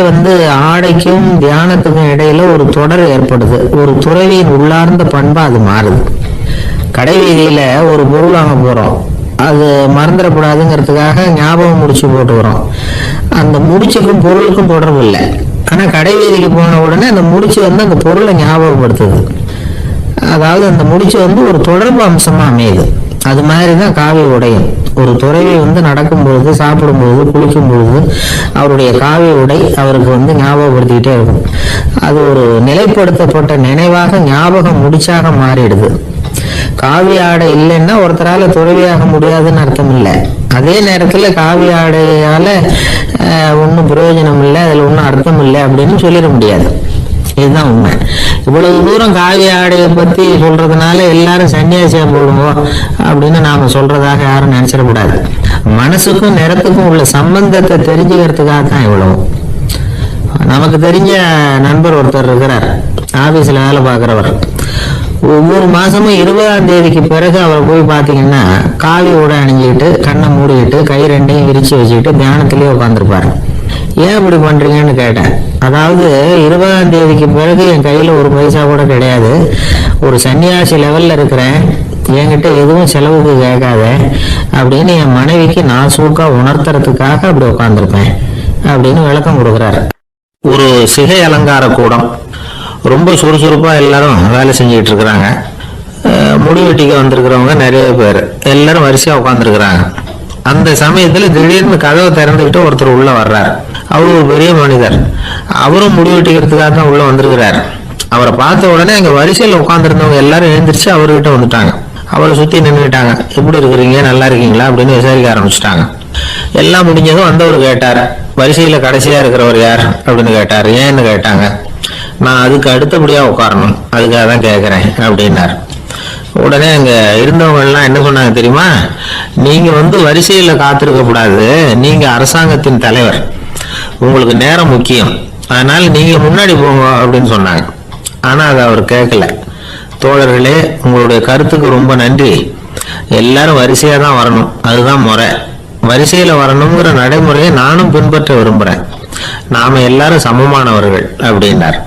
ஆடைக்கும் தியானத்துக்கும் இடையில ஒரு தொடர் ஏற்படுது. ஒரு துறவியின் உள்ளார்ந்த பண்பா அது மாறுது. கடை வீதியில ஒரு பொருள் வாங்க போறோம், அது மறந்துடக்கூடாதுங்கிறதுக்காக ஞாபகம் முடிச்சு போட்டுக்கிறோம். அந்த முடிச்சுக்கும் பொருளுக்கும் தொடர்பு இல்லை. ஆனா கடை வீதிக்கு போன உடனே அந்த முடிச்சு அந்த பொருளை ஞாபகப்படுத்துது. அதாவது அந்த முடிச்சு ஒரு தொடர்பு அம்சமா அமையுது. அது மாதிரிதான் காவி உடையும். ஒரு துறவி நடக்கும்பொழுது, சாப்பிடும்பொழுது, குளிக்கும் பொழுது அவருடைய காவி உடை அவருக்கு ஞாபகப்படுத்திக்கிட்டே இருக்கும். அது ஒரு நிலைப்படுத்தப்பட்ட நினைவாக ஞாபகம் முடிச்சாக மாறிடுது. காவி ஆடை இல்லைன்னா ஒருத்தரால துறவியாக முடியாதுன்னு அர்த்தம் இல்லை. அதே நேரத்துல காவி ஆடையால ஒன்றும் பிரயோஜனம் இல்லை, அதுல ஒன்றும் அர்த்தம் இல்லை அப்படின்னு சொல்லிட முடியாது. இதுதான் உண்மை. இவ்வளவு தூரம் காவி ஆடையை பத்தி சொல்றதுனால எல்லாரும் சன்னியாசியா போடுவோம் அப்படின்னு நாம சொல்றதாக யாரும் நினைச்சிடக்கூடாது. மனசுக்கும் நிறத்துக்கும் உள்ள சம்பந்தத்தை தெரிஞ்சுக்கிறதுக்காக தான் இவ்வளவு. நமக்கு தெரிஞ்ச நண்பர் ஒருத்தர் இருக்கிறார், ஆபீஸ்ல வேலை பார்க்கிறவர். ஒவ்வொரு மாசமும் 20ஆம் தேதிக்கு பிறகு அவர் போய் பார்த்தீங்கன்னா காவி உடை அணிஞ்சிக்கிட்டு, கண்ணை மூடிக்கிட்டு, கை ரெண்டையும் விரிச்சு வச்சுக்கிட்டு தியானத்திலேயே உட்காந்துருப்பாரு. ஏன் இப்படி பண்றீங்கன்னு கேட்டேன். அதாவது 20ஆம் தேதிக்கு பிறகு என் கையில ஒரு பைசா கூட கிடையாது, ஒரு சன்னியாசி லெவல்ல இருக்கிறேன், என்கிட்ட எதுவும் செலவுக்கு கேட்காத அப்படின்னு என் மனைவிக்கு நான் சூக்கா உணர்த்துறதுக்காக அப்படி உட்காந்துருப்பேன் அப்படின்னு விளக்கம் கொடுக்குறாரு. ஒரு சிகை அலங்கார கூடம், ரொம்ப சுறுசுறுப்பா எல்லாரும் வேலை செஞ்சுட்டு இருக்கிறாங்க. முடி வெட்டிக்க வந்திருக்கிறவங்க நிறைய பேர், எல்லாரும் வரிசையா உட்காந்துருக்கிறாங்க. அந்த சமயத்துல திடீர்னு கதவை திறந்துக்கிட்டு ஒருத்தர் உள்ள வர்றாரு. அவரு ஒரு பெரிய மனிதர், அவரும் முடி வெட்டிக்கிறதுக்காக தான் உள்ள வந்திருக்கிறாரு. அவரை பார்த்த உடனே அங்க வரிசையில உட்காந்துருந்தவங்க எல்லாரும் எழுந்திரிச்சு அவர்கிட்ட வந்துட்டாங்க. அவரை சுத்தி நின்றுட்டாங்க. எப்படி இருக்கிறீங்க, நல்லா இருக்கீங்களா அப்படின்னு விசாரிக்க ஆரம்பிச்சுட்டாங்க. எல்லாம் முடிஞ்சதும் வந்தவர் கேட்டார், வரிசையில கடைசியா இருக்கிறவர் யார் அப்படின்னு கேட்டார். ஏன்னு கேட்டாங்க. நான் அதுக்கு அடுத்தபடியாக உட்காரணும், அதுக்காக தான் கேட்குறேன் அப்படின்னார். உடனே அங்கே இருந்தவங்கெல்லாம் என்ன சொன்னாங்க தெரியுமா? நீங்கள் வரிசையில் காத்திருக்க கூடாது, நீங்கள் அரசாங்கத்தின் தலைவர், உங்களுக்கு நேரம் முக்கியம், அதனால் நீங்கள் முன்னாடி போங்க அப்படின்னு சொன்னாங்க. ஆனால் அதை அவர் கேட்கல. தோழர்களே, உங்களுடைய கருத்துக்கு ரொம்ப நன்றி. எல்லாரும் வரிசையாக தான் வரணும், அதுதான் முறை. வரிசையில் வரணுங்கிற நடைமுறையை நானும் பின்பற்ற விரும்புகிறேன். நாம எல்லாரும் சமமானவர்கள் அப்படின்னார்.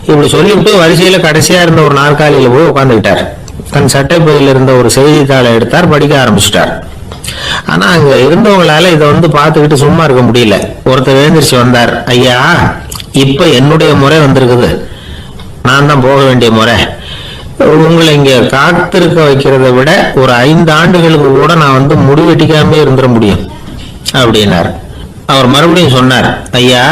இப்படி சொல்லிவிட்டு வரிசையில் கடைசியாக இருந்த ஒரு நாற்காலியில் போய் உட்காந்துக்கிட்டார். தன் சட்டை பையில் இருந்த ஒரு செய்தித்தாளை எடுத்தார், படிக்க ஆரம்பிச்சிட்டார். ஆனா அங்க இருந்தவங்களால இதை பார்த்துக்கிட்டு சும்மா இருக்க முடியல. ஒருத்தர் எழுந்திரிச்சு வந்தார். ஐயா, இப்ப என்னுடைய முறை வந்திருக்குது, நான் தான் போக வேண்டிய முறை. உங்களை இங்க காத்திருக்க வைக்கிறத விட ஒரு 5 ஆண்டுகளுக்கு கூட நான் முடிவெட்டிக்காம இருந்துட முடியும் அப்படின்னார். அவர் மறுபடியும் சொன்னார், ஐயா,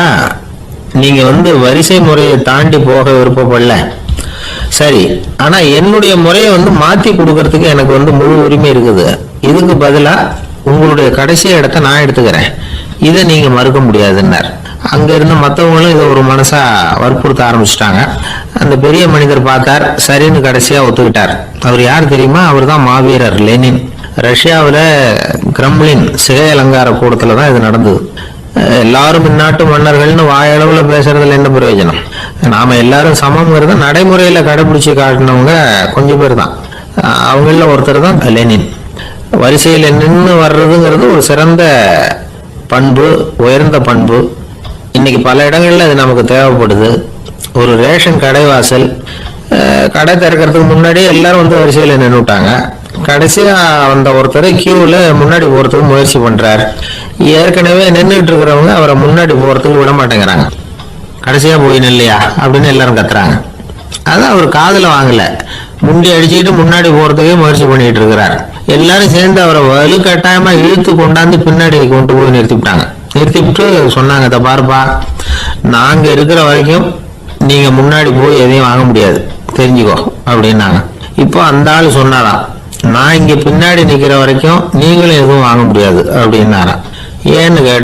நீங்க வரிசை முறையை தாண்டி போக விருப்பப்படல, சரி, ஆனா என்னுடைய முறையை மாத்தி கொடுக்கறதுக்கு எனக்கு முழு உரிமை இருக்குது. இதுக்கு பதிலா உங்களுடைய கடைசி இடத்தை நான் எடுத்துக்கிறேன், இதை நீங்க மறுக்க முடியாதுன்னார். அங்க இருந்த மற்றவங்களும் இதை ஒரு மனசா வற்புறுத்த ஆரம்பிச்சுட்டாங்க. அந்த பெரிய மனிதர் பார்த்தார், சரின்னு கடைசியா ஒத்துக்கிட்டார். அவர் யார் தெரியுமா? அவர் தான் மாவீரர் லெனின். ரஷ்யாவில் கிரெம்ளின் சிகை அலங்கார கூடத்துல தான் இது நடந்தது. எல்லாரும் இந்நாட்டு மன்னர்கள்னு வாயளவுல பேசுறதுல என்ன பிரயோஜனம்? நாம எல்லாரும் சமம்ங்கிறத நடைமுறையில கடைபிடிச்சு காட்டினவங்க கொஞ்சம் பேர் தான். அவங்கள ஒருத்தர் தான் லெனின். வரிசையில் நின்று வர்றதுங்கிறது ஒரு சிறந்த பண்பு, உயர்ந்த பண்பு. இன்னைக்கு பல இடங்கள்ல அது நமக்கு தேவைப்படுது. ஒரு ரேஷன் கடைவாசல், கடை திறக்கிறதுக்கு முன்னாடி எல்லாரும் வரிசையில் நின்றுட்டாங்க. கடைசியா வந்த ஒருத்தர் கியூவில் முன்னாடி போறதுக்கு முயற்சி பண்றார். ஏற்கனவே நின்றுட்டு இருக்கிறவங்க அவரை முன்னாடி போறதுக்கு விட மாட்டேங்கிறாங்க. கடைசியா போய் நில்லையா அப்படின்னு எல்லாரும் கத்துறாங்க. அதான் அவர் காதுல வாங்கல, முண்டி அடிச்சுக்கிட்டு முன்னாடி போறதுக்கே முயற்சி பண்ணிட்டு இருக்கிறார். எல்லாரும் சேர்ந்து அவரை வலுக்கட்டாயமா இழுத்து கொண்டாந்து பின்னாடி கொண்டு போய் நிறுத்திவிட்டாங்க. நிறுத்திவிட்டு சொன்னாங்க, இதை பாருப்பா, நாங்க இருக்கிற வரைக்கும் நீங்க முன்னாடி போய் எதையும் வாங்க முடியாது, தெரிஞ்சுக்கோ அப்படின்னாங்க. இப்போ அந்த ஆள் சொன்னாராம், நான் இங்க பின்னாடி நிக்கிற வரைக்கும் நீங்களும் எதுவும் வாங்க முடியாது அப்படின்னாராம். ஏன்னு கேட்ட